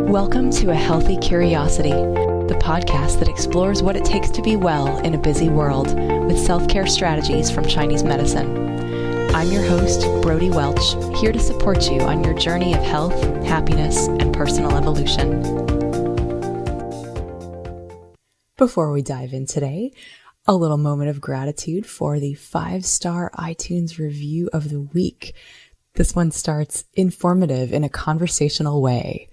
Welcome to A Healthy Curiosity, the podcast that explores what it takes to be well in a busy world with self-care strategies from Chinese medicine. I'm your host, Brody Welch, here to support you on your journey of health, happiness, and personal evolution. Before we dive in today, a little moment of gratitude for the 5-star iTunes review of the week. This one starts informative in a conversational way.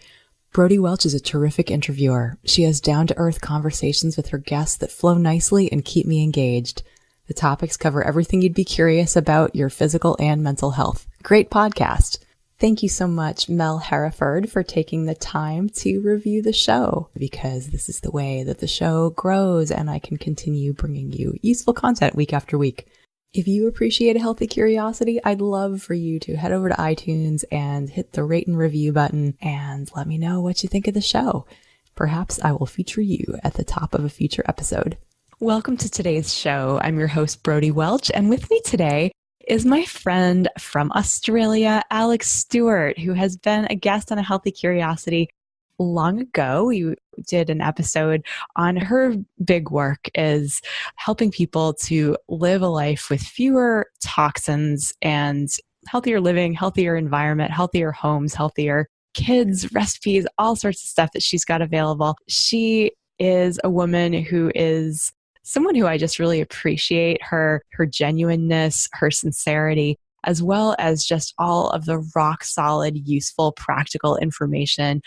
Brody Welch is a terrific interviewer. She has down-to-earth conversations with her guests that flow nicely and keep me engaged. The topics cover everything you'd be curious about your physical and mental health. Great podcast. Thank you so much, Mel Hereford, for taking the time to review the show, because this is the way that the show grows and I can continue bringing you useful content week after week. If you appreciate A Healthy Curiosity, I'd love for you to head over to iTunes and hit the rate and review button and let me know what you think of the show. Perhaps I will feature you at the top of a future episode. Welcome to today's show. I'm your host, Brody Welch, and with me today is my friend from Australia, Alexx Stuart, who has been a guest on A Healthy Curiosity long ago. We did an episode on her big work is helping people to live a life with fewer toxins and healthier living, healthier environment, healthier homes, healthier kids, recipes, all sorts of stuff that she's got available. She is a woman who is someone who I just really appreciate her genuineness, her sincerity, as well as just all of the rock solid, useful, practical information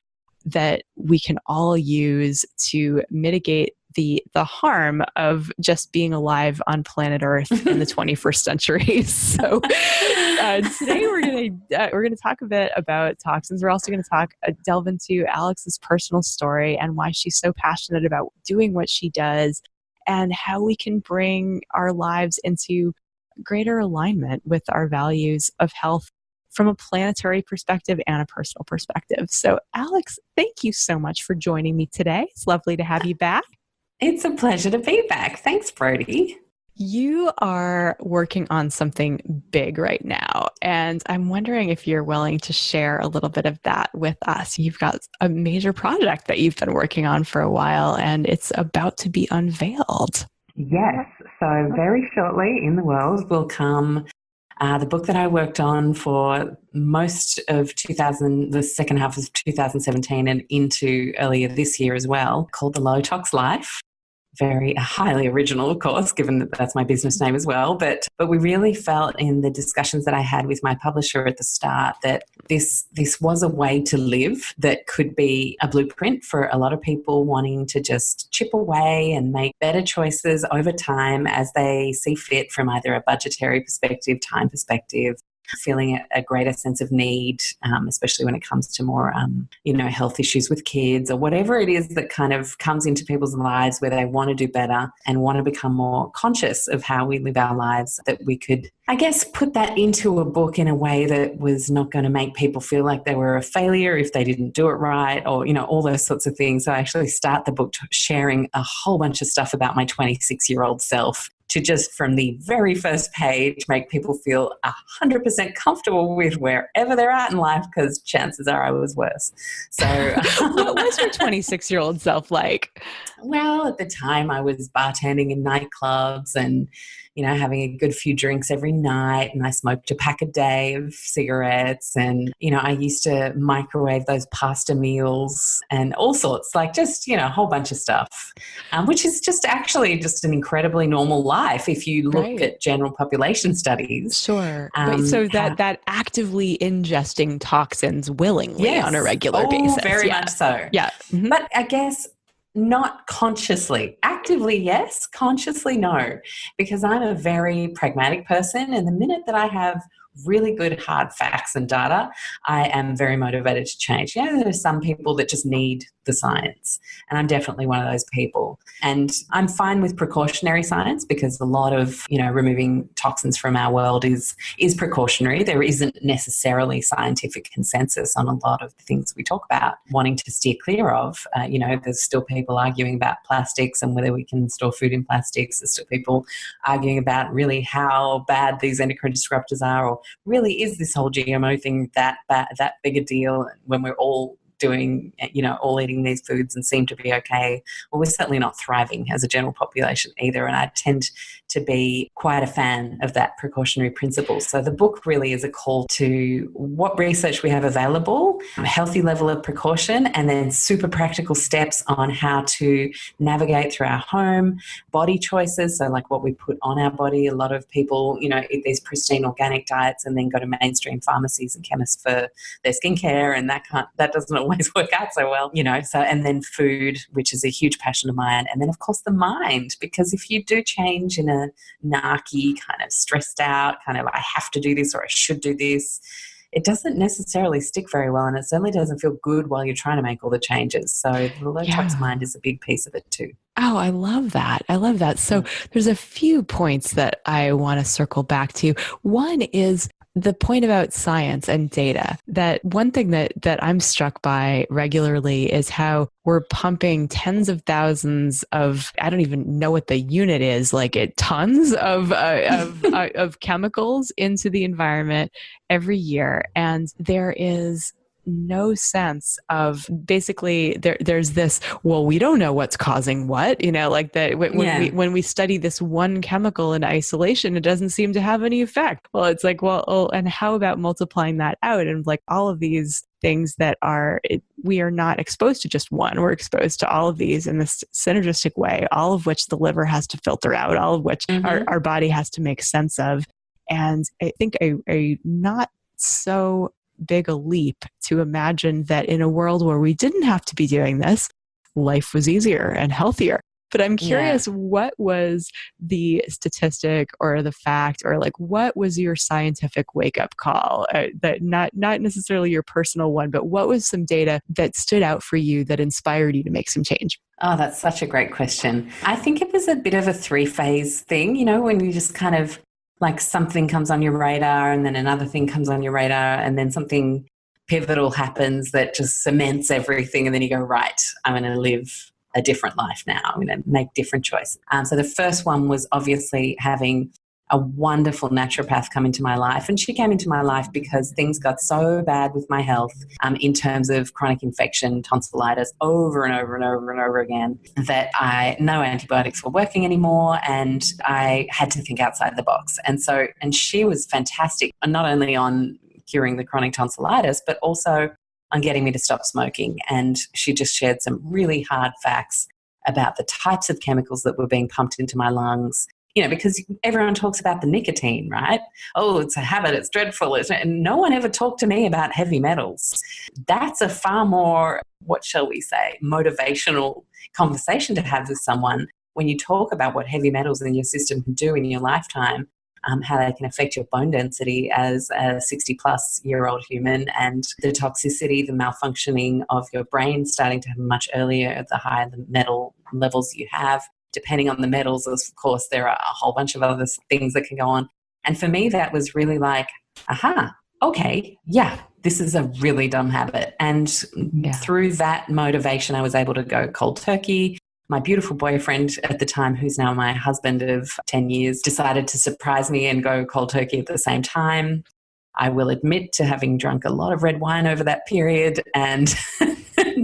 that we can all use to mitigate the harm of just being alive on planet Earth in the 21st century. So today we're gonna talk a bit about toxins. We're also going to delve into Alex's personal story and why she's so passionate about doing what she does, and how we can bring our lives into greater alignment with our values of health from a planetary perspective and a personal perspective. So Alexx, thank you so much for joining me today. It's lovely to have you back. It's a pleasure to be back. Thanks, Brody. You are working on something big right now, and I'm wondering if you're willing to share a little bit of that with us. You've got a major project that you've been working on for a while, and it's about to be unveiled. Yes. So very shortly in the world will come the book that I worked on for most of the second half of 2017 and into earlier this year as well, called The Low Tox Life. Very highly original, of course, given that that's my business name as well. But we really felt in the discussions that I had with my publisher at the start that this was a way to live that could be a blueprint for a lot of people wanting to just chip away and make better choices over time as they see fit from either a budgetary perspective, time perspective, feeling a greater sense of need, especially when it comes to more, health issues with kids or whatever it is that kind of comes into people's lives where they want to do better and want to become more conscious of how we live our lives, that we could, I guess, put that into a book in a way that was not going to make people feel like they were a failure if they didn't do it right, or, all those sorts of things. So I actually start the book sharing a whole bunch of stuff about my 26-year-old self, to just from the very first page make people feel 100% comfortable with wherever they're at in life, because chances are I was worse. So what was your 26-year-old self like? Well, at the time I was bartending in nightclubs and, having a good few drinks every night, and I smoked a pack a day of cigarettes, and, I used to microwave those pasta meals and all sorts, like just, a whole bunch of stuff, which is just actually just an incredibly normal life if you look at general population studies. Sure. But so that actively ingesting toxins willingly on a regular basis. Very much so. Yeah. Mm-hmm. But I guess not consciously. Actively, yes. Consciously, no. Because I'm a very pragmatic person, and the minute that I have really good hard facts and data, I am very motivated to change. There are some people that just need the science, and I'm definitely one of those people. And I'm fine with precautionary science, because a lot of, removing toxins from our world is precautionary. There isn't necessarily scientific consensus on a lot of the things we talk about wanting to steer clear of. There's still people arguing about plastics and whether we can store food in plastics. There's still people arguing about really how bad these endocrine disruptors are, or really is this whole GMO thing that big a deal when we're all doing, all eating these foods and seem to be okay. Well, we're certainly not thriving as a general population either. And I tend to be quite a fan of that precautionary principle. So the book really is a call to what research we have available, a healthy level of precaution, and then super practical steps on how to navigate through our home, body choices. So like what we put on our body. A lot of people, eat these pristine organic diets and then go to mainstream pharmacies and chemists for their skincare, and that doesn't always work out so well, So, and then food, which is a huge passion of mine, and then of course the mind, because if you do change in a narky kind of stressed out kind of I have to do this or I should do this, it doesn't necessarily stick very well, and it certainly doesn't feel good while you're trying to make all the changes. So the low tox mind is a big piece of it too. Oh, I love that. I love that. So there's a few points that I want to circle back to. One is the point about science and data. That one thing that I'm struck by regularly is how we're pumping tens of thousands of, I don't even know what the unit is, tons of chemicals into the environment every year. And there is no sense of basically there's this, well, we don't know what's causing what, when we study this one chemical in isolation, it doesn't seem to have any effect. Well, it's like, and how about multiplying that out? And all of these things that we are not exposed to just one, we're exposed to all of these in this synergistic way, all of which the liver has to filter out, all of which our body has to make sense of. And I think a not so big a leap to imagine that in a world where we didn't have to be doing this, life was easier and healthier. But I'm curious, what was the statistic or the fact, or what was your scientific wake-up call? That not necessarily your personal one, but what was some data that stood out for you that inspired you to make some change? Oh, that's such a great question. I think it was a bit of a three-phase thing, when you just kind of something comes on your radar and then another thing comes on your radar and then something pivotal happens that just cements everything. And then you go, right, I'm going to live a different life now. I'm going to make different choices. So the first one was obviously having a wonderful naturopath come into my life. And she came into my life because things got so bad with my health in terms of chronic infection, tonsillitis, over and over and over and over again, that no antibiotics were working anymore, and I had to think outside the box. And she was fantastic, not only on curing the chronic tonsillitis, but also on getting me to stop smoking. And she just shared some really hard facts about the types of chemicals that were being pumped into my lungs, because everyone talks about the nicotine, right? Oh, it's a habit, it's dreadful. And no one ever talked to me about heavy metals. That's a far more, what shall we say, motivational conversation to have with someone when you talk about what heavy metals in your system can do in your lifetime, how they can affect your bone density as a 60-plus-year-old human, and the toxicity, the malfunctioning of your brain starting to happen much earlier the higher the metal levels you have. Depending on the metals, of course, there are a whole bunch of other things that can go on. And for me, that was really okay, this is a really dumb habit. And through that motivation, I was able to go cold turkey. My beautiful boyfriend at the time, who's now my husband of 10 years, decided to surprise me and go cold turkey at the same time. I will admit to having drunk a lot of red wine over that period and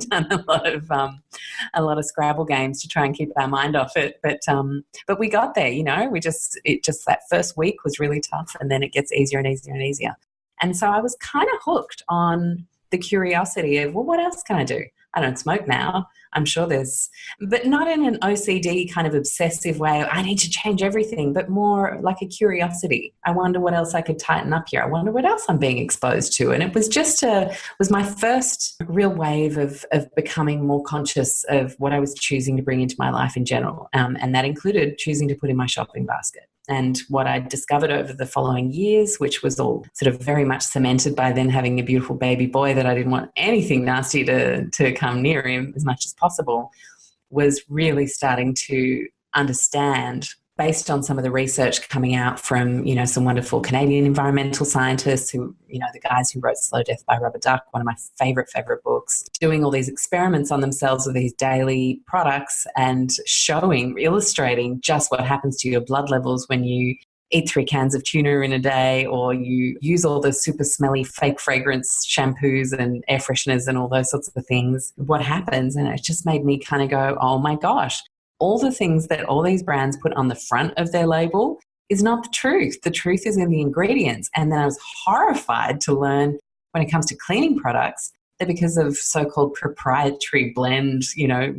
done a lot of Scrabble games to try and keep our mind off it. But we got there, that first week was really tough, and then it gets easier and easier and easier. And so I was kind of hooked on the curiosity of, well, what else can I do? I don't smoke now. I'm sure but not in an OCD kind of obsessive way. I need to change everything, but more like a curiosity. I wonder what else I could tighten up here. I wonder what else I'm being exposed to. And it was was my first real wave of becoming more conscious of what I was choosing to bring into my life in general. And that included choosing to put in my shopping basket. And what I discovered over the following years, which was all sort of very much cemented by then having a beautiful baby boy that I didn't want anything nasty to come near him as much as possible, was really starting to understand, based on some of the research coming out from, some wonderful Canadian environmental scientists who, the guys who wrote Slow Death by Rubber Duck, one of my favorite books, doing all these experiments on themselves with these daily products and illustrating just what happens to your blood levels when you eat 3 cans of tuna in a day, or you use all the super smelly fake fragrance shampoos and air fresheners and all those sorts of things, what happens? And it just made me kind of go, oh my gosh, all the things that all these brands put on the front of their label is not the truth. The truth is in the ingredients. And then I was horrified to learn when it comes to cleaning products that because of so-called proprietary blend,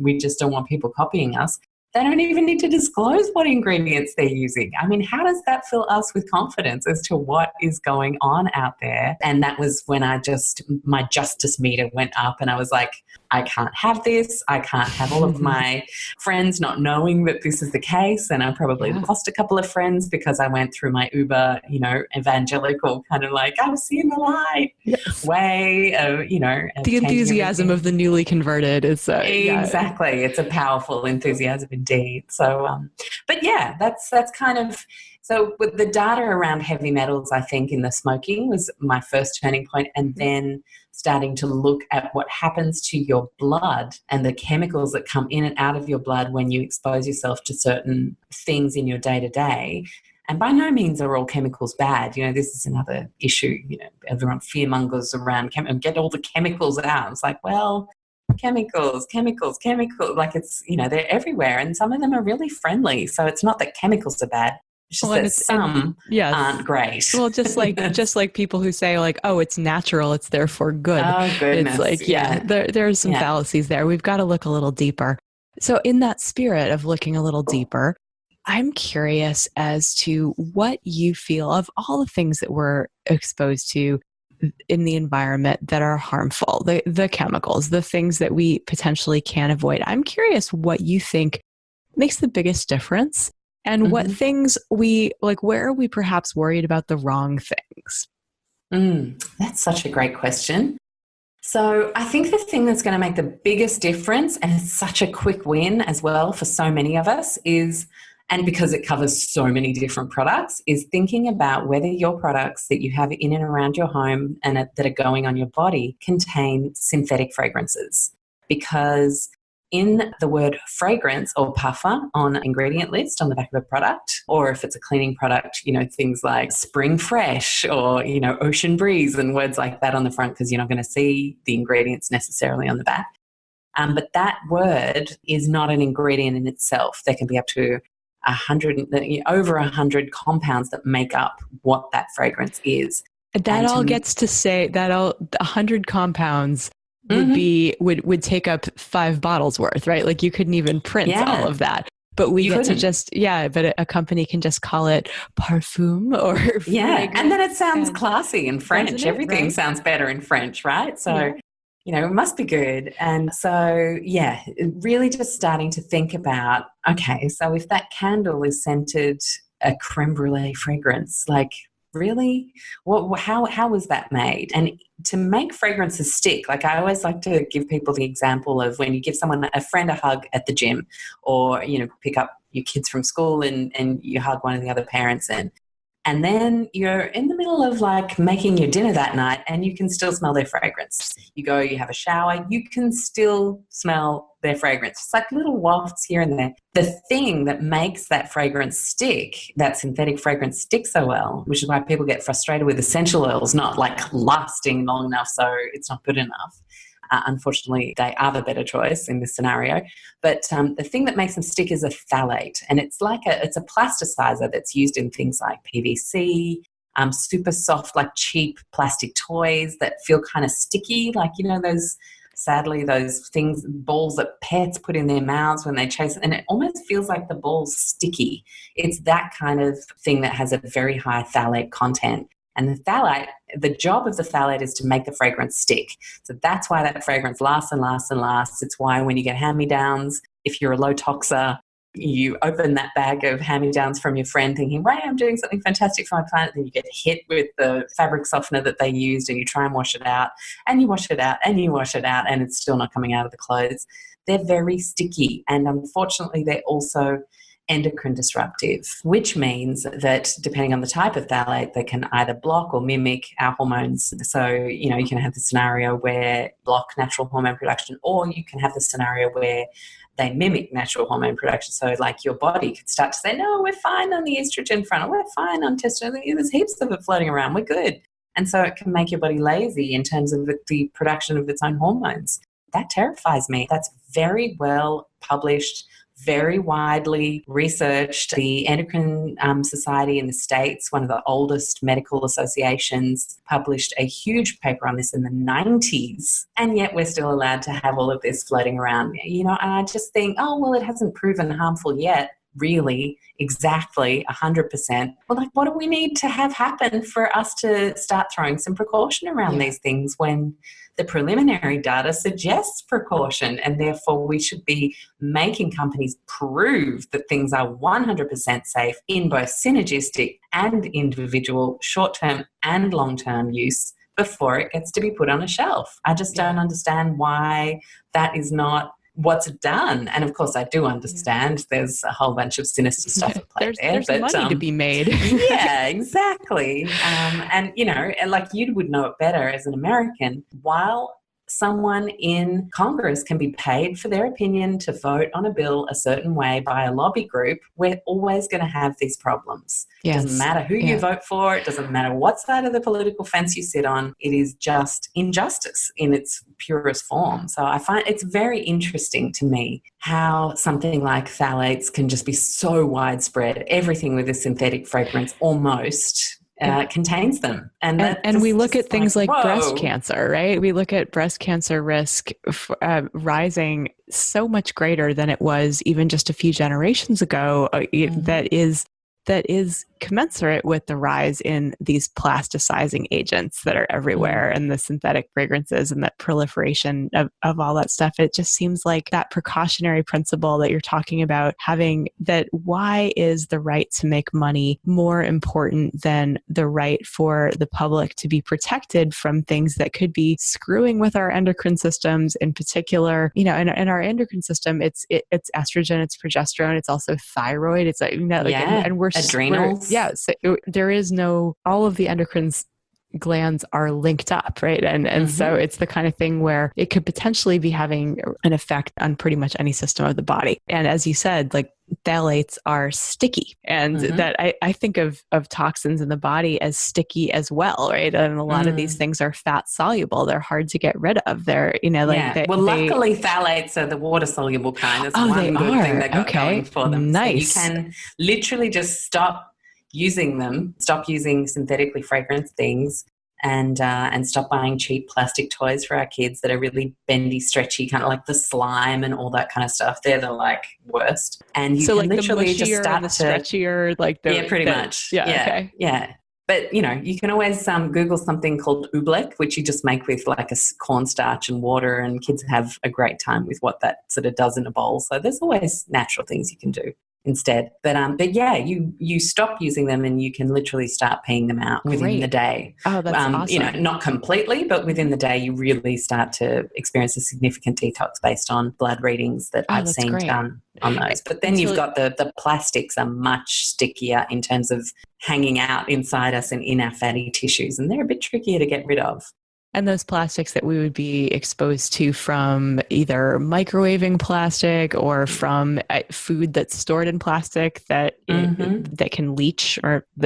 we just don't want people copying us. They don't even need to disclose what ingredients they're using. I mean, how does that fill us with confidence as to what is going on out there? And that was when my justice meter went up, and I was like, I can't have this. I can't have all of my friends not knowing that this is the case. And I probably lost a couple of friends because I went through my uber, evangelical kind of like, I'm seeing the light way of, the enthusiasm of the newly converted is exactly. It's a powerful enthusiasm indeed. So, but yeah, that's kind of, so with the data around heavy metals, I think in the smoking was my first turning point, and then starting to look at what happens to your blood and the chemicals that come in and out of your blood when you expose yourself to certain things in your day-to-day. And by no means are all chemicals bad. This is another issue. Everyone fearmongers around and get all the chemicals out. It's like, well, chemicals. Like it's, they're everywhere, and some of them are really friendly. So it's not that chemicals are bad. It's just that some aren't great. Well, just like people who say like, oh, it's natural, it's therefore good. Oh, goodness. It's like, there's some fallacies there. We've got to look a little deeper. So in that spirit of looking a little deeper, I'm curious as to what you feel of all the things that we're exposed to in the environment that are harmful, the chemicals, the things that we potentially can avoid. I'm curious what you think makes the biggest difference, and what things where are we perhaps worried about the wrong things? That's such a great question. So I think the thing that's going to make the biggest difference, and it's such a quick win as well for so many of us, is, and because it covers so many different products, is thinking about whether your products that you have in and around your home and that are going on your body contain synthetic fragrances. Because in the word fragrance or puffer on an ingredient list on the back of a product, or if it's a cleaning product, things like spring fresh or, ocean breeze and words like that on the front, because you're not going to see the ingredients necessarily on the back. But that word is not an ingredient in itself. There can be up to over 100 compounds that make up what that fragrance is. That all gets to say that 100 compounds would take up 5 bottles worth, right? Like you couldn't even print all of that. But we get to just, but a company can just call it parfum or fragrance. And then it sounds classy in French. Everything sounds better in French, right? So, it must be good. And so, really just starting to think about, okay, so if that candle is scented a creme brulee fragrance, like really, how was that made? And to make fragrances stick, like I always like to give people the example of when you give a friend a hug at the gym, or pick up your kids from school and you hug one of the other parents, and then you're in the middle of like making your dinner that night and you can still smell their fragrance. You have a shower, you can still smell their fragrance. It's like little wafts here and there. The thing that makes that fragrance stick, that synthetic fragrance stick so well, which is why people get frustrated with essential oils not like lasting long enough, so it's not good enough. Unfortunately, they are the better choice in this scenario. But the thing that makes them stick is a phthalate. And it's a plasticizer that's used in things like PVC, super soft, like cheap plastic toys that feel kind of sticky, like, those things, balls that pets put in their mouths when they chase, and it almost feels like the ball's sticky. It's that kind of thing that has a very high phthalate content. And the job of the phthalate is to make the fragrance stick. So that's why that fragrance lasts and lasts and lasts. It's why when you get hand-me-downs, if you're a low toxer, you open that bag of hand-me-downs from your friend thinking, right, I'm doing something fantastic for my planet. Then you get hit with the fabric softener that they used and you try and wash it out, and you wash it out and you wash it out, and it's still not coming out of the clothes. They're very sticky. And unfortunately, they're also endocrine disruptive, which means that depending on the type of phthalate, they can either block or mimic our hormones. So, you can have the scenario where block natural hormone production, or you can have the scenario where they mimic natural hormone production. So like your body could start to say, no, we're fine on the estrogen front, or we're fine on testosterone, there's heaps of it floating around, we're good. And so it can make your body lazy in terms of the production of its own hormones. That terrifies me. That's very well published, very widely researched. The Endocrine Society in the States, one of the oldest medical associations, published a huge paper on this in the 90s, and yet we're still allowed to have all of this floating around. And I just think, oh, well, it hasn't proven harmful yet. Really, exactly 100%. Well, like, what do we need to have happen for us to start throwing some precaution around these things when the preliminary data suggests precaution, and therefore we should be making companies prove that things are 100% safe in both synergistic and individual short-term and long-term use before it gets to be put on a shelf. I just don't understand why that is not what's done. And of course I do understand there's a whole bunch of sinister stuff at play there's money to be made. Yeah, exactly. And like, you would know it better as an American, while someone in Congress can be paid for their opinion to vote on a bill a certain way by a lobby group, we're always going to have these problems. It doesn't matter who you vote for. It doesn't matter what side of the political fence you sit on. It is just injustice in its purest form. So I find it's very interesting to me how something like phthalates can just be so widespread. Everything with a synthetic fragrance almost contains them. And we look at things like breast cancer, right? We look at breast cancer risk rising so much greater than it was even just a few generations ago. That is commensurate with the rise in these plasticizing agents that are everywhere, and the synthetic fragrances and that proliferation of all that stuff. It just seems like that precautionary principle that you're talking about having, that why is the right to make money more important than the right for the public to be protected from things that could be screwing with our endocrine systems in particular? In our endocrine system, it's estrogen, it's progesterone, it's also thyroid, it's and we're adrenals. So there is all of the endocrine glands are linked up, right? And so it's the kind of thing where it could potentially be having an effect on pretty much any system of the body. And as you said, like, phthalates are sticky, and that I think of toxins in the body as sticky as well, right? And a lot of these things are fat soluble. They're hard to get rid of. They're, luckily phthalates are the water soluble kind. That's one good thing they got going for them. Nice. So you can literally just stop using them, stop using synthetically fragranced things, and stop buying cheap plastic toys for our kids that are really bendy, stretchy, kind of like the slime and all that kind of stuff. They're the worst. And you can literally just start and the stretchier, pretty much. Okay. Yeah. But, you can always Google something called oobleck, which you just make with like a cornstarch and water, and kids have a great time with what that sort of does in a bowl. So there's always natural things you can do instead. But yeah, you stop using them and you can literally start peeing them out within the day. Oh, that's awesome. Not completely, but within the day you really start to experience a significant detox based on blood readings that I've seen done on those. But then you've got the plastics are much stickier in terms of hanging out inside us and in our fatty tissues, and they're a bit trickier to get rid of. And those plastics that we would be exposed to from either microwaving plastic or from food that's stored in plastic that can leach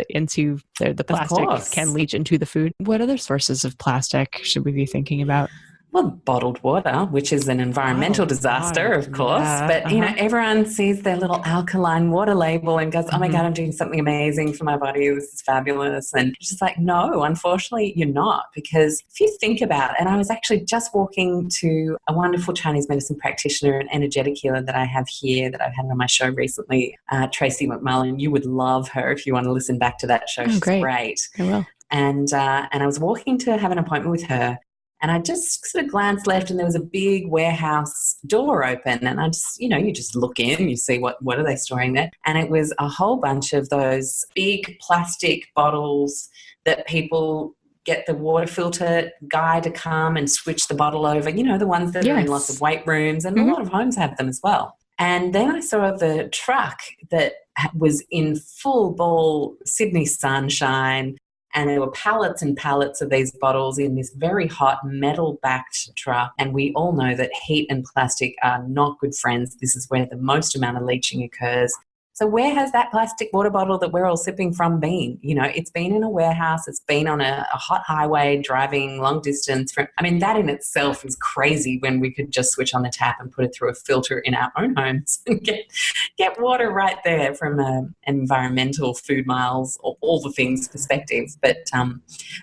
into the plastic can leach into the food. What other sources of plastic should we be thinking about? Well, bottled water, which is an environmental disaster, of course. But, everyone sees their little alkaline water label and goes, oh, my God, I'm doing something amazing for my body. This is fabulous. And it's just like, no, unfortunately, you're not. Because if you think about it, and I was actually just walking to a wonderful Chinese medicine practitioner and energetic healer that I have here that I've had on my show recently, Tracy McMullen. You would love her if you want to listen back to that show. She's great. I will. And I was walking to have an appointment with her. And I just sort of glanced left and there was a big warehouse door open. And I just, you just look in, you see what are they storing there. And it was a whole bunch of those big plastic bottles that people get the water filter guy to come and switch the bottle over. The ones that are in lots of weight rooms, and a lot of homes have them as well. And then I saw the truck that was in full ball Sydney sunshine, and there were pallets and pallets of these bottles in this very hot metal-backed truck. And we all know that heat and plastic are not good friends. This is where the most amount of leaching occurs. So where has that plastic water bottle that we're all sipping from been? You know, it's been in a warehouse. It's been on a hot highway driving long distance. I mean, that in itself is crazy when we could just switch on the tap and put it through a filter in our own homes and get water right there from an environmental, food miles, all the things perspective. But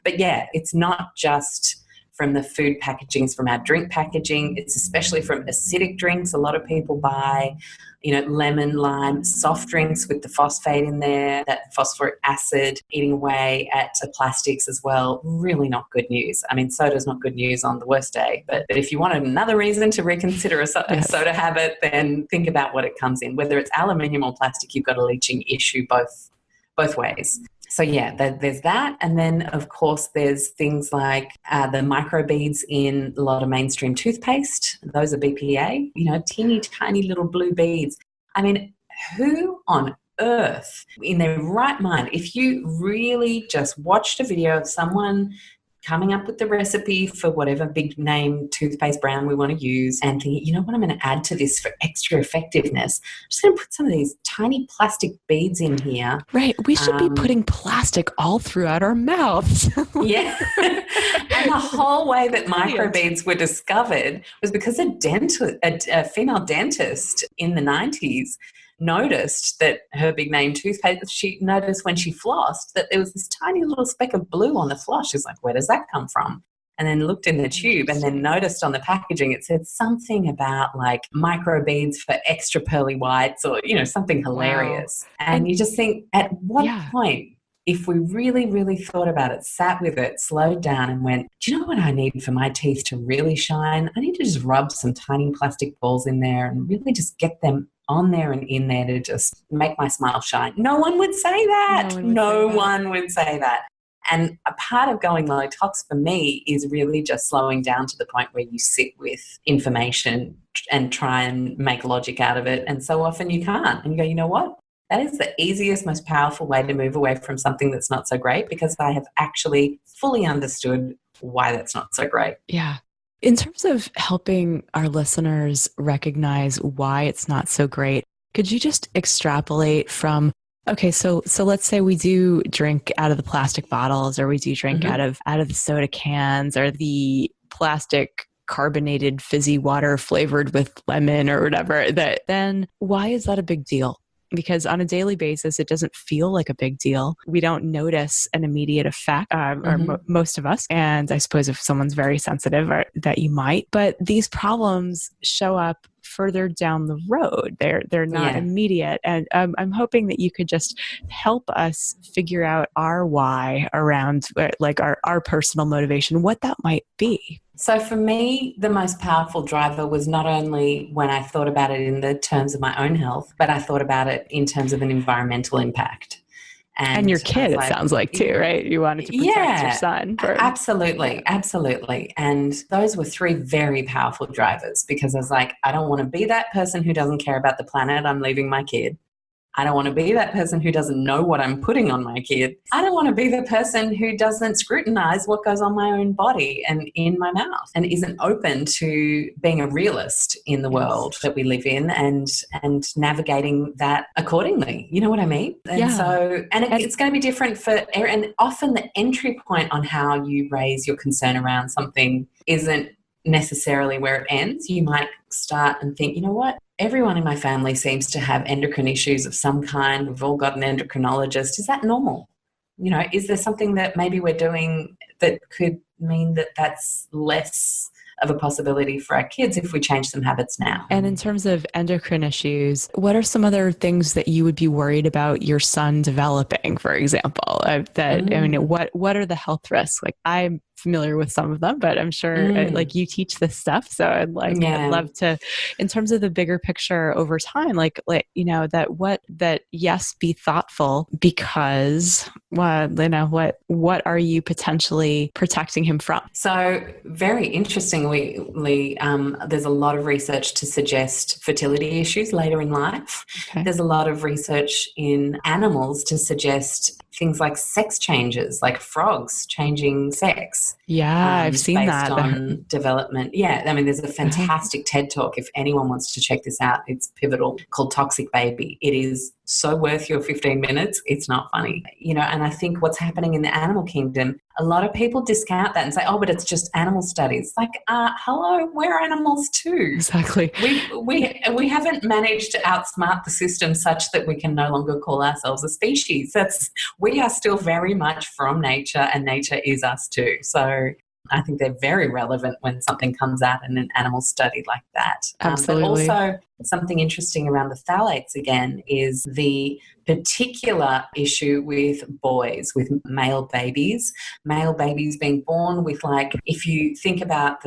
yeah, it's not just from the food packagings, from our drink packaging. It's especially from acidic drinks. A lot of people buy, you know, lemon, lime, soft drinks with the phosphate in there, that phosphoric acid eating away at the plastics as well. Really not good news. I mean, soda's not good news on the worst day, but if you wanted another reason to reconsider a soda habit, then think about what it comes in. Whether it's aluminium or plastic, you've got a leaching issue both ways. So yeah, there's that. And then of course there's things like the microbeads in a lot of mainstream toothpaste. Those are BPA, you know, teeny tiny little blue beads. I mean, who on earth in their right mind, if you really just watched a video of someone coming up with the recipe for whatever big name toothpaste brand we want to use and thinking, you know what, I'm going to add to this for extra effectiveness. I'm just going to put some of these tiny plastic beads in here. Right. We should be putting plastic all throughout our mouths. Yeah. And the whole way that microbeads were discovered was because a female dentist in the 90s noticed that her big name toothpaste, she noticed when she flossed that there was this tiny little speck of blue on the floss. She's like, where does that come from? And then looked in the tube and then noticed on the packaging it said something about like microbeads for extra pearly whites or, you know, something hilarious. Wow. And you just think, at what point, if we really, really thought about it, sat with it, slowed down and went, do you know what I need for my teeth to really shine? I need to just rub some tiny plastic balls in there and really just get them on there and in there to just make my smile shine. No one would say that. No one would say that. And a part of going low tox for me is really just slowing down to the point where you sit with information and try and make logic out of it. And so often you can't. And you go, you know what? That is the easiest, most powerful way to move away from something that's not so great, because I have actually fully understood why that's not so great. Yeah. In terms of helping our listeners recognize why it's not so great, could you just extrapolate from, okay, so let's say we do drink out of the plastic bottles, or we do drink out of the soda cans, or the plastic carbonated fizzy water flavored with lemon or whatever, then why is that a big deal? Because on a daily basis, it doesn't feel like a big deal. We don't notice an immediate effect, or most of us. And I suppose if someone's very sensitive, that you might. But these problems show up further down the road. They're not immediate. And I'm hoping that you could just help us figure out our why around like our personal motivation, what that might be. So for me, the most powerful driver was not only when I thought about it in the terms of my own health, but I thought about it in terms of an environmental impact. And your kid, it sounds like, too, right? You wanted to protect your son. Absolutely. And those were three very powerful drivers, because I was like, I don't want to be that person who doesn't care about the planet I'm leaving my kid. I don't want to be that person who doesn't know what I'm putting on my kid. I don't want to be the person who doesn't scrutinize what goes on my own body and in my mouth, and isn't open to being a realist in the world that we live in and navigating that accordingly. You know what I mean? And so, it's going to be different and often the entry point on how you raise your concern around something isn't necessarily where it ends. You might start and think, you know what? Everyone in my family seems to have endocrine issues of some kind. We've all got an endocrinologist. Is that normal? You know, is there something that maybe we're doing that could mean that that's less of a possibility for our kids if we change some habits now? And in terms of endocrine issues, what are some other things that you would be worried about your son developing, for example? I mean, what are the health risks? Like, I'm familiar with some of them, but I'm sure like you teach this stuff. So I'd love to, in terms of the bigger picture over time, that yes, be thoughtful because what are you potentially protecting him from? So very interestingly, there's a lot of research to suggest fertility issues later in life. Okay. There's a lot of research in animals to suggest things like sex changes, like frogs changing sex. Yeah, I've seen based that. on development. Yeah, I mean, there's a fantastic TED Talk. If anyone wants to check this out, it's pivotal, called Toxic Baby. It is so worth your 15 minutes. It's not funny. And I think what's happening in the animal kingdom, a lot of people discount that and say, oh, but it's just animal studies. Like, hello, we're animals too. Exactly. We haven't managed to outsmart the system such that we can no longer call ourselves a species. We are still very much from nature, and nature is us too. So I think they're very relevant when something comes out in an animal study like that. Absolutely. But also something interesting around the phthalates again is the particular issue with boys, with male babies being born with, if you think about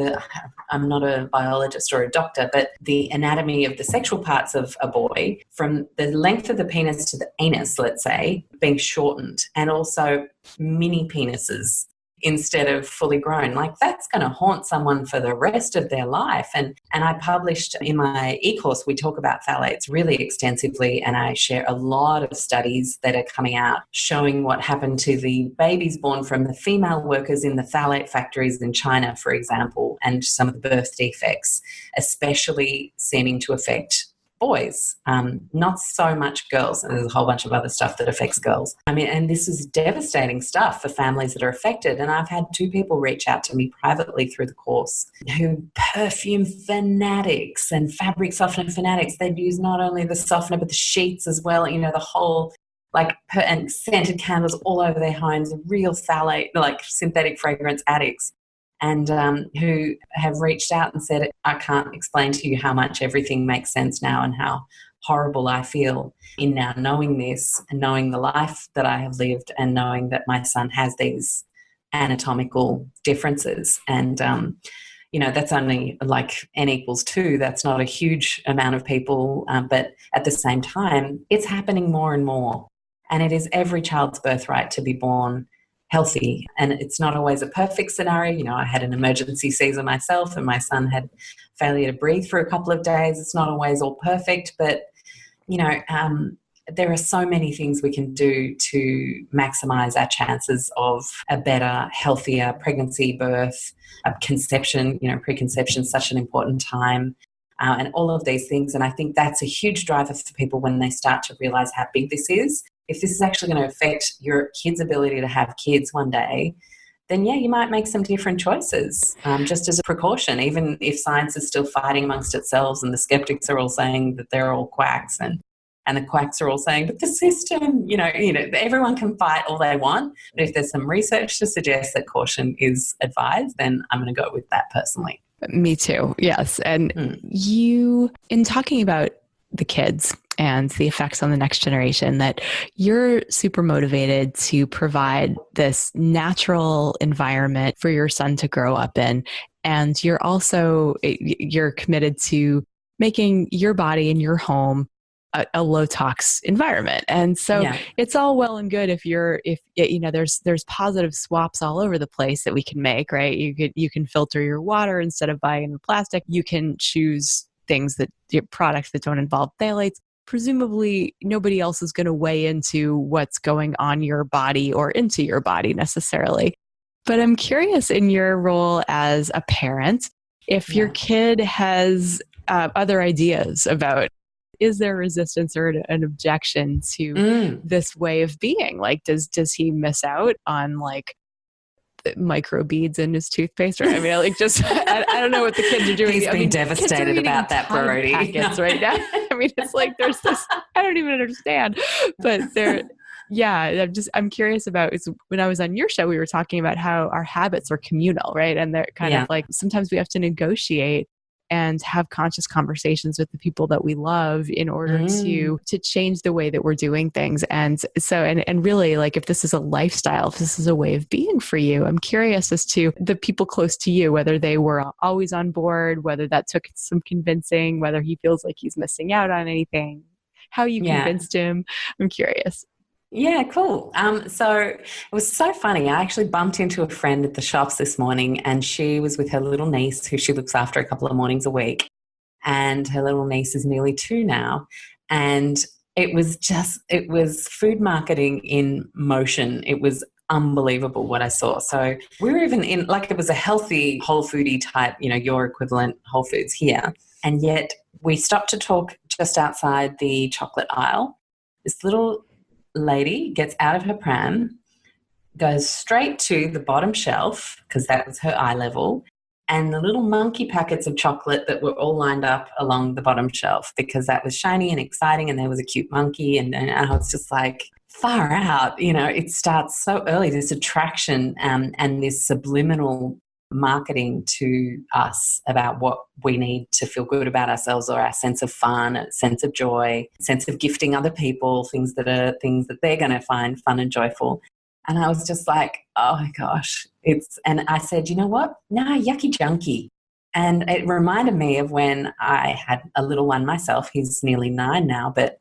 I'm not a biologist or a doctor, but the anatomy of the sexual parts of a boy, from the length of the penis to the anus, let's say, being shortened, and also mini penises instead of fully grown, that's going to haunt someone for the rest of their life. And I published in my e-course, we talk about phthalates really extensively, and I share a lot of studies that are coming out showing what happened to the babies born from the female workers in the phthalate factories in China, for example, and some of the birth defects, especially seeming to affect boys, not so much girls. And there's a whole bunch of other stuff that affects girls. I mean, and this is devastating stuff for families that are affected. And I've had 2 people reach out to me privately through the course who perfume fanatics and fabric softener fanatics. They'd use not only the softener, but the sheets as well, the whole and scented candles all over their homes, real phthalate, synthetic fragrance addicts. And who have reached out and said, I can't explain to you how much everything makes sense now and how horrible I feel in now knowing this and knowing the life that I have lived and knowing that my son has these anatomical differences. And, that's only N equals 2. That's not a huge amount of people. But at the same time, it's happening more and more. And it is every child's birthright to be born healthy. And it's not always a perfect scenario. I had an emergency Caesar myself, and my son had failure to breathe for a couple of days. It's not always all perfect, but, there are so many things we can do to maximize our chances of a better, healthier pregnancy, birth, conception. Preconception is such an important time. And all of these things. And I think that's a huge driver for people when they start to realize how big this is. If this is actually going to affect your kid's ability to have kids one day, then you might make some different choices, just as a precaution, even if science is still fighting amongst itself and the skeptics are all saying that they're all quacks and the quacks are all saying, but the system, everyone can fight all they want. But if there's some research to suggest that caution is advised, then I'm going to go with that personally. Me too. Yes. And you, in talking about the kids and the effects on the next generation, that you're super motivated to provide this natural environment for your son to grow up in. And you're committed to making your body and your home a low tox environment. And so it's all well and good if there's positive swaps all over the place that we can make, right? You can filter your water instead of buying the plastic. You can choose products that don't involve phthalates. Presumably nobody else is going to weigh into what's going on your body or into your body necessarily. But I'm curious, in your role as a parent, if your kid has other ideas about, is there resistance or an objection to this way of being? Does he miss out on micro beads in his toothpaste? Or I don't know what the kids are doing. He's been devastated about that, Brody. Packets right now. It's there's this, I don't even understand, but I'm curious about, when I was on your show, we were talking about how our habits are communal, right? And they're kind of sometimes we have to negotiate and have conscious conversations with the people that we love in order to change the way that we're doing things. And so, and really, like, if this is a lifestyle, if this is a way of being for you, I'm curious as to the people close to you, whether they were always on board, whether that took some convincing, whether he feels like he's missing out on anything, how you convinced him. I'm curious. Yeah, cool. So it was so funny. I actually bumped into a friend at the shops this morning, and she was with her little niece, who she looks after a couple of mornings a week. And her little niece is nearly 2 now. And it was food marketing in motion. It was unbelievable what I saw. So we were even in, like, it was a healthy, whole foodie type, your equivalent Whole Foods here. And yet we stopped to talk just outside the chocolate aisle. This little lady gets out of her pram, goes straight to the bottom shelf, because that was her eye level, and the little monkey packets of chocolate that were all lined up along the bottom shelf, because that was shiny and exciting and there was a cute monkey. And I was just like, far out. It starts so early, this attraction and this subliminal marketing to us about what we need to feel good about ourselves, or our sense of fun, a sense of joy, sense of gifting other people things that they're going to find fun and joyful. And I was just like, oh my gosh, and I said, you know what? Nah, yucky junkie. And it reminded me of when I had a little one myself. He's nearly 9 now, but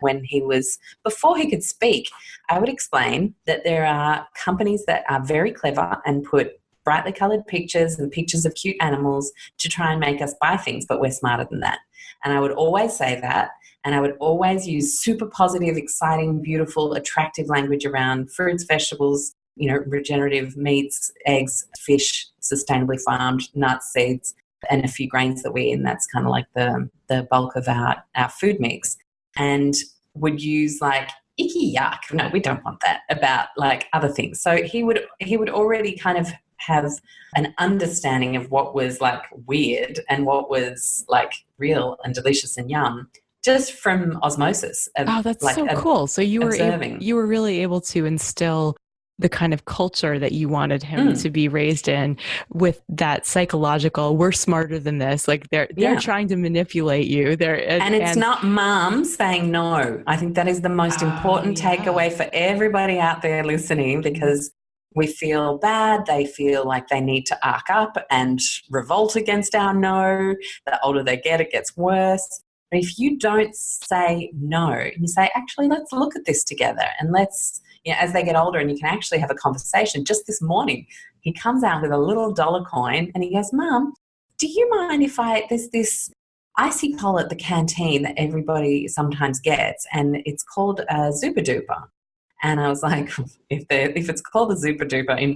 before he could speak, I would explain that there are companies that are very clever and put brightly coloured pictures and pictures of cute animals to try and make us buy things, but we're smarter than that. And I would always say that, and I would always use super positive, exciting, beautiful, attractive language around fruits, vegetables, regenerative meats, eggs, fish, sustainably farmed, nuts, seeds, and a few grains that we eat. And that's kind of like the bulk of our food mix. And would use like, icky yuck, no, we don't want that, about like other things. So he would already kind of have an understanding of what was like weird and what was like real and delicious and yum, just from osmosis. That's like so cool. So you were really able to instill the kind of culture that you wanted him to be raised in, with that psychological, we're smarter than this. Like they're trying to manipulate you. And it's not mom saying no. I think that is the most important takeaway for everybody out there listening, because we feel bad. They feel like they need to arc up and revolt against our no. The older they get, it gets worse. But if you don't say no, you say, actually, let's look at this together, and let's, as they get older, and you can actually have a conversation. Just this morning, he comes out with a little dollar coin and he goes, Mum, do you mind if there's this icy pole at the canteen that everybody sometimes gets, and it's called a Zupa Duper. And I was like, if it's called a Zupa Duper, in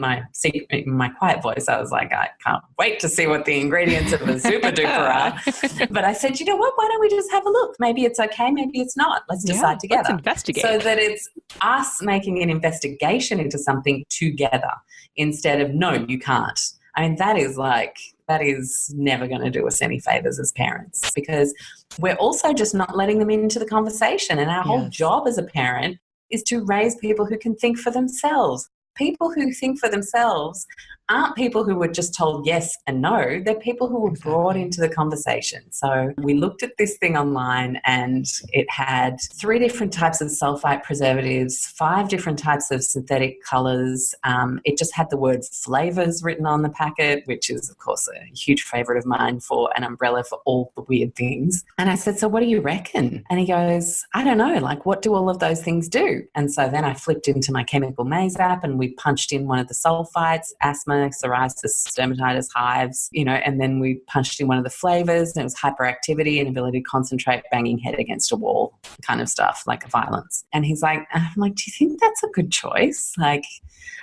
my quiet voice, I was like, I can't wait to see what the ingredients of a Zupa Duper are. But I said, you know what? Why don't we just have a look? Maybe it's okay. Maybe it's not. Let's decide together. Let's investigate. So that it's us making an investigation into something together, instead of, no, you can't. I mean, that is never going to do us any favors as parents, because we're also just not letting them into the conversation. And our whole job as a parent is to raise people who can think for themselves. People who think for themselves aren't people who were just told yes and no. They're people who were brought into the conversation. So we looked at this thing online, and it had 3 different types of sulfite preservatives, 5 different types of synthetic colours. It just had the word flavours written on the packet, which is, of course, a huge favourite of mine for an umbrella for all the weird things. And I said, so what do you reckon? And he goes, I don't know, like, what do all of those things do? And so then I flipped into my Chemical Maze app, and we punched in one of the sulfites, asthma, psoriasis, dermatitis, hives, and then we punched in one of the flavors, and it was hyperactivity, and ability to concentrate, banging head against a wall kind of stuff, like violence. And he's like, I'm like, do you think that's a good choice? Like,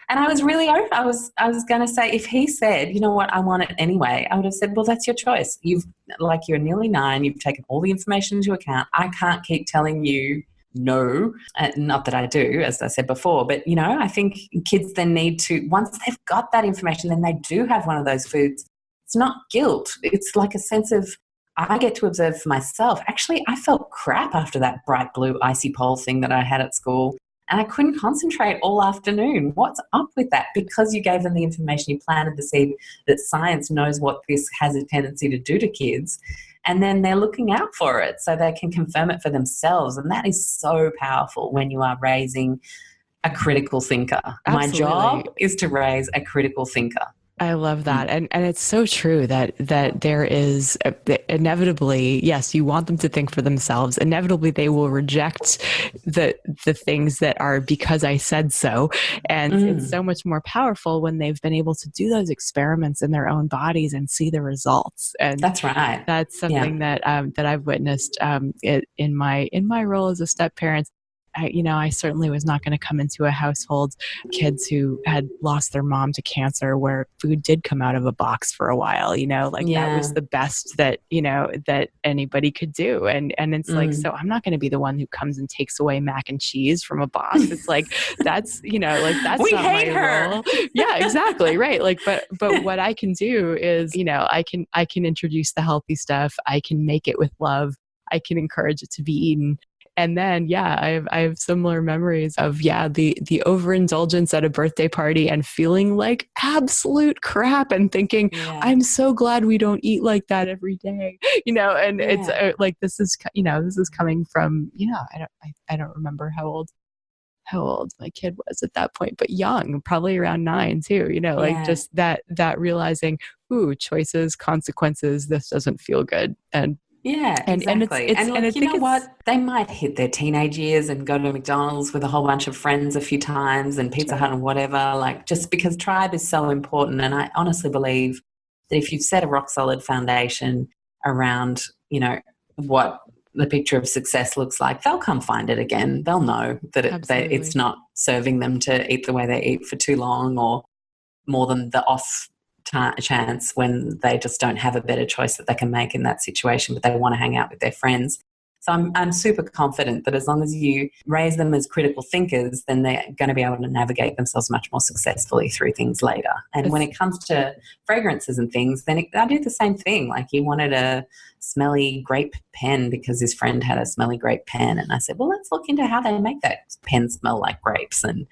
and I was really open. I was going to say, if he said, you know what, I want it anyway, I would have said, well, that's your choice. You're nearly 9. You've taken all the information into account. I can't keep telling you no, not that I do, as I said before, but, I think kids then need to, once they've got that information, then they do have one of those foods. It's not guilt. It's like a sense of, I get to observe for myself. Actually, I felt crap after that bright blue icy pole thing that I had at school, and I couldn't concentrate all afternoon. What's up with that? Because you gave them the information, you planted the seed that science knows what this has a tendency to do to kids. and then they're looking out for it so they can confirm it for themselves. And that is so powerful when you are raising a critical thinker. My Absolutely. job is to raise a critical thinker. I love that. And it's so true that there is inevitably, yes, you want them to think for themselves. Inevitably, they will reject the things that are because I said so. And it's so much more powerful when they've been able to do those experiments in their own bodies and see the results. And that's right. That's something that I've witnessed in my role as a step parent. I certainly was not going to come into a household, kids who had lost their mom to cancer, where food did come out of a box for a while, that was the best that anybody could do. And it's like, so I'm not going to be the one who comes and takes away mac and cheese from a box. It's like, that's we not hate my her. role. Yeah, exactly. Right. Like, but what I can do is, I can introduce the healthy stuff. I can make it with love. I can encourage it to be eaten. And then, I have similar memories of, the overindulgence at a birthday party and feeling like absolute crap and thinking, I'm so glad we don't eat like that every day, and it's like, this is coming from, I don't remember how old my kid was at that point, but young, probably around 9 too, like just that realizing, choices, consequences, this doesn't feel good. And exactly. And you know what? They might hit their teenage years and go to McDonald's with a whole bunch of friends a few times and Pizza Hut and whatever, like, just because tribe is so important. And I honestly believe that if you've set a rock solid foundation around, what the picture of success looks like, they'll come find it again. They'll know that it's not serving them to eat the way they eat for too long, or more than the off chance when they just don't have a better choice that they can make in that situation, but they want to hang out with their friends. So I'm super confident that as long as you raise them as critical thinkers, then they're going to be able to navigate themselves much more successfully through things later. And when it comes to fragrances and things, then I do the same thing. Like, he wanted a smelly grape pen because his friend had a smelly grape pen. And I said, well, let's look into how they make that pen smell like grapes. And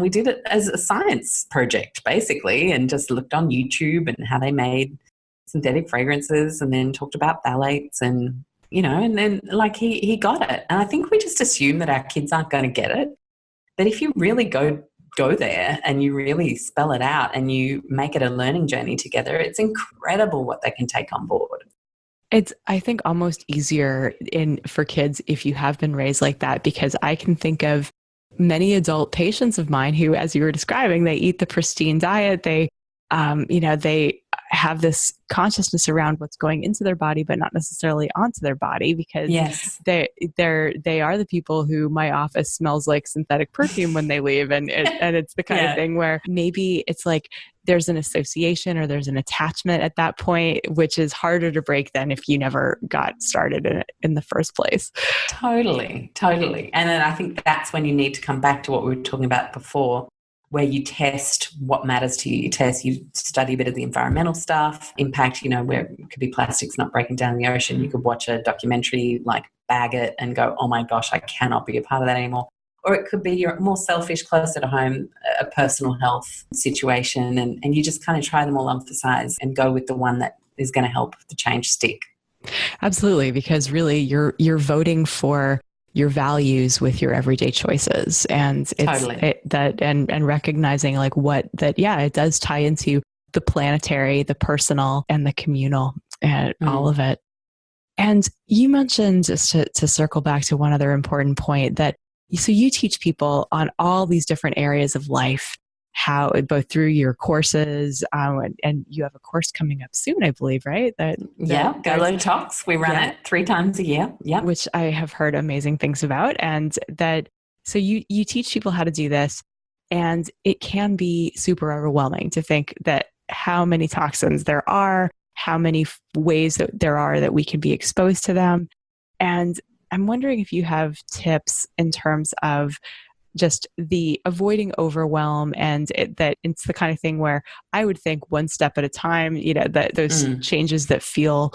we did it as a science project, basically, and just looked on YouTube and how they made synthetic fragrances, and then talked about phthalates and and then, like, he got it. And I think we just assume that our kids aren't going to get it. But if you really go there and you really spell it out and you make it a learning journey together, it's incredible what they can take on board. It's, I think, almost easier for kids if you have been raised like that, because I can think of many adult patients of mine who, as you were describing, they eat the pristine diet. They, they have this consciousness around what's going into their body, but not necessarily onto their body, because they are the people who my office smells like synthetic perfume when they leave. And it's the kind of thing where maybe it's like there's an association or there's an attachment at that point, which is harder to break than if you never got started in the first place. Totally. And then I think that's when you need to come back to what we were talking about before, where you test what matters to you. You study a bit of the environmental stuff, impact, where it could be plastics not breaking down in the ocean. You could watch a documentary like Bag It and go, oh my gosh, I cannot be a part of that anymore. Or it could be you're more selfish, closer to home, a personal health situation, and you just kind of try them all, emphasize, and go with the one that is going to help the change stick. Absolutely, because really you're voting for your values with your everyday choices. And and recognizing like it does tie into the planetary, the personal, and the communal, and all of it. And you mentioned, just to circle back to one other important point, that so you teach people on all these different areas of life, how both through your courses, and you have a course coming up soon, I believe, right? Go Low Tox. We run it 3 times a year. Yeah, which I have heard amazing things about. And so you teach people how to do this, and it can be super overwhelming to think that how many toxins there are, how many ways that there are that we can be exposed to them. And I'm wondering if you have tips in terms of just the avoiding overwhelm, and that it's the kind of thing where I would think one step at a time, that those changes that feel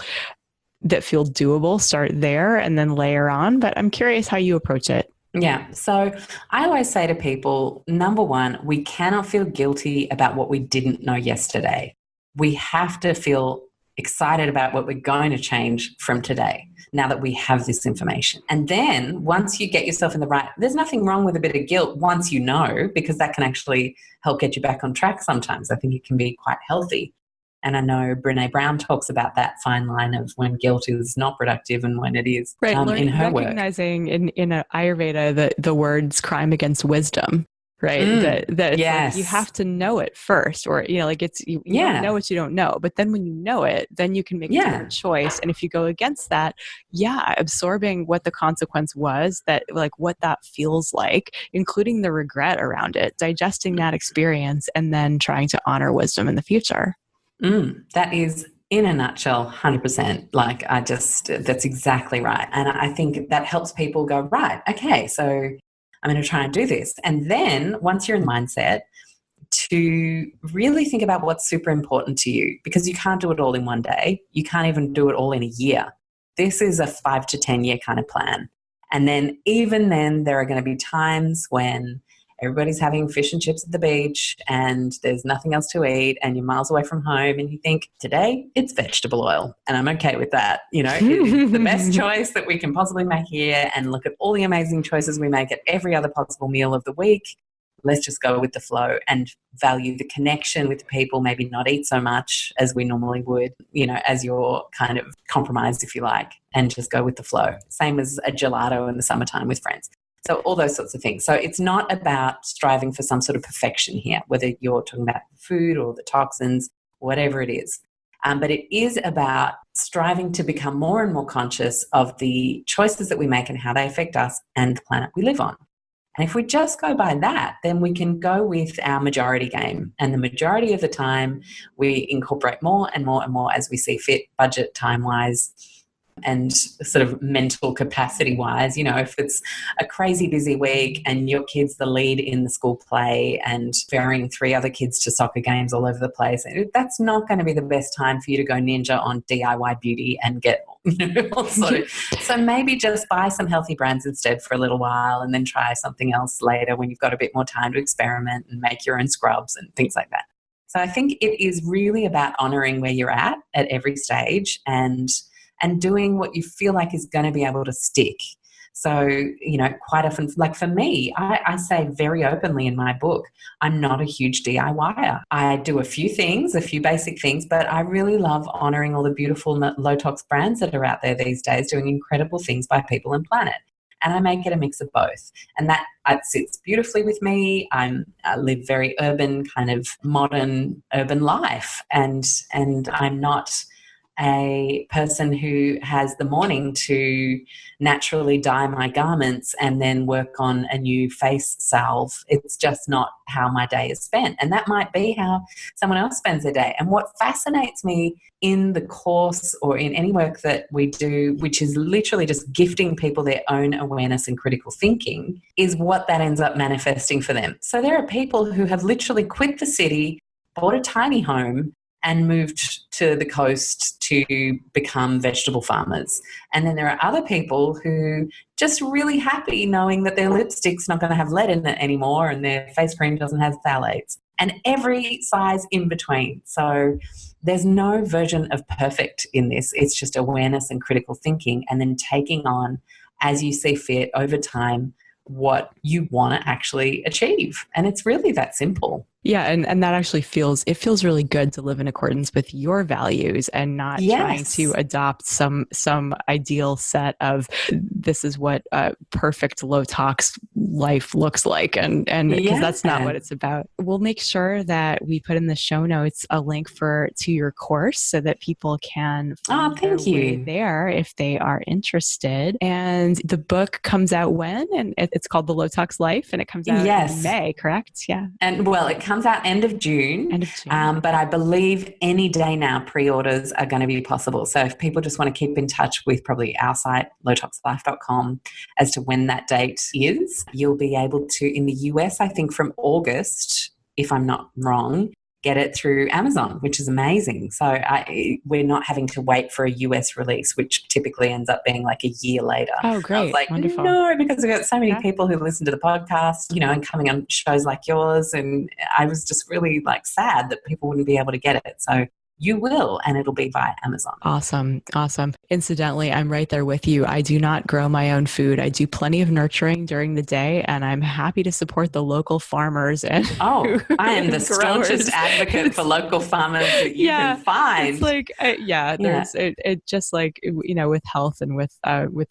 doable, start there and then layer on. But I'm curious how you approach it. Yeah. So I always say to people, number one, we cannot feel guilty about what we didn't know yesterday. We have to feel excited about what we're going to change from today now that we have this information. And then once you get yourself in the right, there's nothing wrong with a bit of guilt once you know, because that can actually help get you back on track sometimes. I think it can be quite healthy. And I know Brené Brown talks about that fine line of when guilt is not productive and when it is, right. in her recognizing work. in Ayurveda the words crime against wisdom, right? That it's yes. like you have to know it first, or like it's you don't know what you don't know. But then when you know it, then you can make a different choice. And if you go against that, absorbing what the consequence was, that like what that feels like, including the regret around it, digesting that experience, and then trying to honor wisdom in the future. That is, in a nutshell, 100%. Like, that's exactly right. And I think that helps people go, right, okay, so I'm going to try and do this. And then once you're in the mindset, to really think about what's super important to you, because you can't do it all in one day. You can't even do it all in a year. This is a 5 to 10 year kind of plan. And then even then, there are going to be times when everybody's having fish and chips at the beach and there's nothing else to eat and you're miles away from home and you think, today it's vegetable oil and I'm okay with that. It's the best choice that we can possibly make here, and look at all the amazing choices we make at every other possible meal of the week. Let's just go with the flow and value the connection with the people, maybe not eat so much as we normally would, as your kind of compromise, if you like, and just go with the flow. Same as a gelato in the summertime with friends. So all those sorts of things. So it's not about striving for some sort of perfection here, whether you're talking about food or the toxins, whatever it is. But it is about striving to become more and more conscious of the choices that we make and how they affect us and the planet we live on. And if we just go by that, then we can go with our majority game. And the majority of the time, we incorporate more and more and more as we see fit, budget time-wise, and sort of mental capacity wise. If it's a crazy busy week and your kid's the lead in the school play and ferrying 3 other kids to soccer games all over the place, that's not going to be the best time for you to go ninja on DIY beauty and get all sort of. So maybe just buy some healthy brands instead for a little while and then try something else later when you've got a bit more time to experiment and make your own scrubs and things like that. So I think it is really about honoring where you're at every stage and doing what you feel like is going to be able to stick. So, quite often, like for me, I say very openly in my book, I'm not a huge DIYer. I do a few basic things, but I really love honoring all the beautiful low tox brands that are out there these days doing incredible things by people and planet. And I make it a mix of both. And that sits beautifully with me. I live very urban, kind of modern urban life. And I'm not a person who has the morning to naturally dye my garments and then work on a new face salve. It's just not how my day is spent. And that might be how someone else spends their day. And what fascinates me in the course or in any work that we do, which is literally just gifting people their own awareness and critical thinking, is what that ends up manifesting for them. So there are people who have literally quit the city, bought a tiny home, and moved to the coast to become vegetable farmers. And then there are other people who just really happy knowing that their lipstick's not going to have lead in it anymore and their face cream doesn't have phthalates, and every size in between. So there's no version of perfect in this. It's just awareness and critical thinking, and then taking on, as you see fit over time, what you want to actually achieve. And it's really that simple. Yeah, and that actually feels really good to live in accordance with your values and not trying to adopt some ideal set of this is what a perfect low tox life looks like, and because that's not what it's about. We'll make sure that we put in the show notes a link to your course so that people can find their way there if they are interested. And the book comes out when? And it's called The Low Tox Life, and it comes out in May, correct? Yeah. And it comes out end of June. But I believe any day now pre-orders are going to be possible. So if people just want to keep in touch with probably our site, lowtoxlife.com, as to when that date is, you'll be able to, in the US, I think from August, if I'm not wrong, get it through Amazon, which is amazing. So we're not having to wait for a US release, which typically ends up being like a year later. Oh, great. I was like, wonderful. No, because we've got so many people who listen to the podcast, and coming on shows like yours. And I was just really like sad that people wouldn't be able to get it. So you will, and it'll be via Amazon. Awesome. Awesome. Incidentally, I'm right there with you. I do not grow my own food. I do plenty of nurturing during the day, and I'm happy to support the local farmers. And I am the staunchest advocate for local farmers that you can find. It's like, there's it just like, with health and with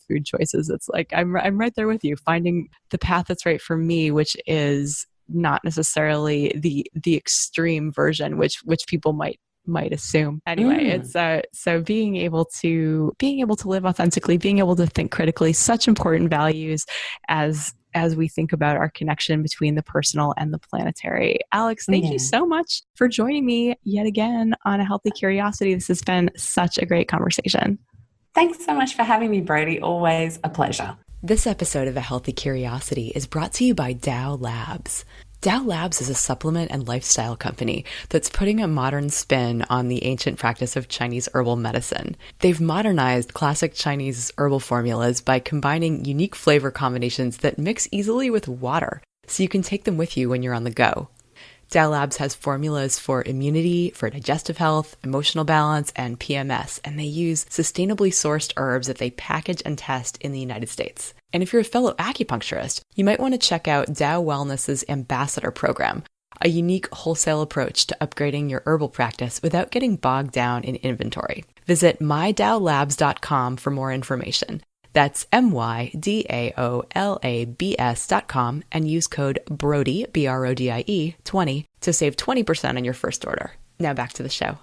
food choices, it's like, I'm right there with you, finding the path that's right for me, which is not necessarily the extreme version, which people might assume. Anyway, it's so being able to live authentically, being able to think critically, such important values as we think about our connection between the personal and the planetary. Alexx, thank you so much for joining me yet again on A Healthy Curiosity. This has been such a great conversation. Thanks so much for having me, Brody. Always a pleasure. This episode of A Healthy Curiosity is brought to you by Dow Labs. Dow Labs is a supplement and lifestyle company that's putting a modern spin on the ancient practice of Chinese herbal medicine. They've modernized classic Chinese herbal formulas by combining unique flavor combinations that mix easily with water, so you can take them with you when you're on the go. Dow Labs has formulas for immunity, for digestive health, emotional balance, and PMS, and they use sustainably sourced herbs that they package and test in the United States. And if you're a fellow acupuncturist, you might want to check out Dow Wellness's Ambassador Program, a unique wholesale approach to upgrading your herbal practice without getting bogged down in inventory. Visit mydowlabs.com for more information. That's MYDAOLABS.com and use code BRODIE, BRODIE 20 to save 20% on your first order. Now back to the show.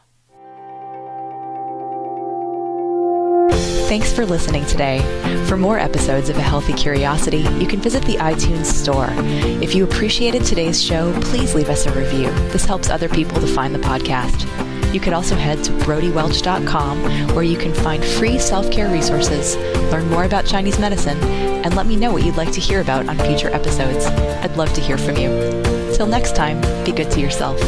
Thanks for listening today. For more episodes of A Healthy Curiosity, you can visit the iTunes store. If you appreciated today's show, please leave us a review. This helps other people to find the podcast. You could also head to brodywelch.com, where you can find free self-care resources, learn more about Chinese medicine, and let me know what you'd like to hear about on future episodes. I'd love to hear from you. Till next time, be good to yourself.